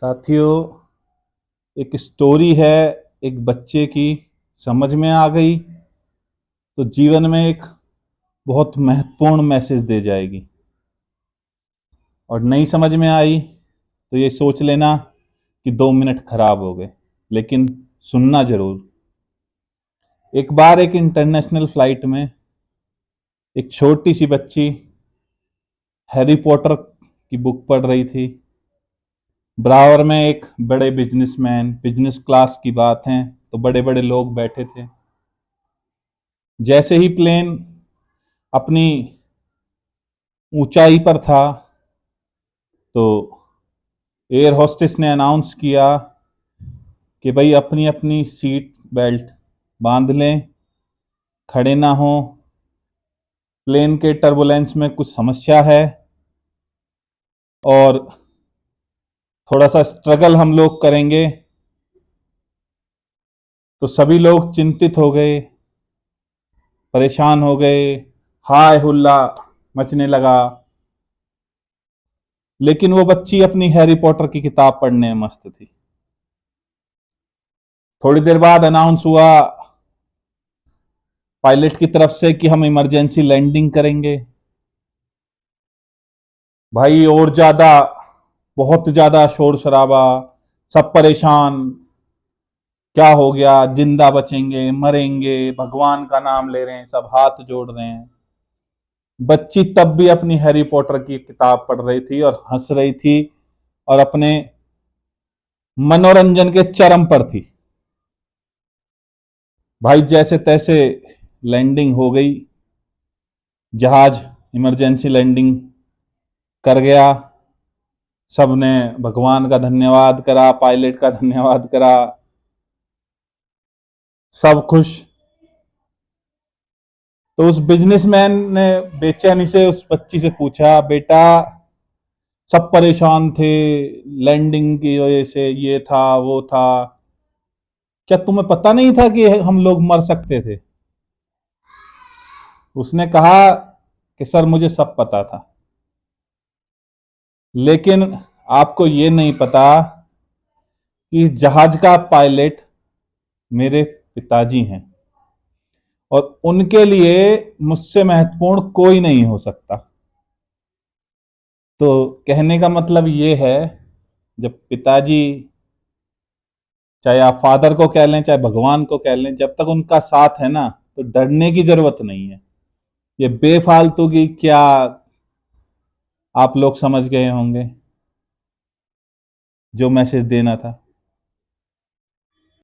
साथियों, एक स्टोरी है एक बच्चे की। समझ में आ गई तो जीवन में एक बहुत महत्वपूर्ण मैसेज दे जाएगी, और नहीं समझ में आई तो ये सोच लेना कि 2 मिनट खराब हो गए, लेकिन सुनना जरूर। एक बार एक इंटरनेशनल फ्लाइट में एक छोटी सी बच्ची हैरी पॉटर की बुक पढ़ रही थी। बराबर में एक बड़े बिजनेसमैन, बिजनेस क्लास की बात है तो बड़े बड़े लोग बैठे थे। जैसे ही प्लेन अपनी ऊंचाई पर था तो एयर होस्टेस ने अनाउंस किया कि भाई अपनी अपनी सीट बेल्ट बांध लें, खड़े ना हो, प्लेन के टर्बुलेंस में कुछ समस्या है और थोड़ा सा स्ट्रगल हम लोग करेंगे। तो सभी लोग चिंतित हो गए, परेशान हो गए, हाय हुल्ला मचने लगा। लेकिन वो बच्ची अपनी हैरी पॉटर की किताब पढ़ने में मस्त थी। थोड़ी देर बाद अनाउंस हुआ पायलट की तरफ से कि हम इमरजेंसी लैंडिंग करेंगे। भाई और ज्यादा, बहुत ज्यादा शोर शराबा, सब परेशान। क्या हो गया, जिंदा बचेंगे मरेंगे, भगवान का नाम ले रहे हैं, सब हाथ जोड़ रहे हैं। बच्ची तब भी अपनी हैरी पॉटर की किताब पढ़ रही थी और हंस रही थी और अपने मनोरंजन के चरम पर थी। भाई जैसे तैसे लैंडिंग हो गई, जहाज इमरजेंसी लैंडिंग कर गया। सबने भगवान का धन्यवाद करा, पायलट का धन्यवाद करा, सब खुश। तो उस बिजनेसमैन ने बेचैनी से उस बच्ची से पूछा, बेटा सब परेशान थे लैंडिंग की वजह से, ये था वो था, क्या तुम्हें पता नहीं था कि हम लोग मर सकते थे? उसने कहा कि सर मुझे सब पता था, लेकिन आपको ये नहीं पता कि इस जहाज का पायलट मेरे पिताजी हैं और उनके लिए मुझसे महत्वपूर्ण कोई नहीं हो सकता। तो कहने का मतलब ये है, जब पिताजी, चाहे आप फादर को कह लें चाहे भगवान को कह लें, जब तक उनका साथ है ना तो डरने की जरूरत नहीं है। ये बेफालतू की क्या, आप लोग समझ गए होंगे जो मैसेज देना था।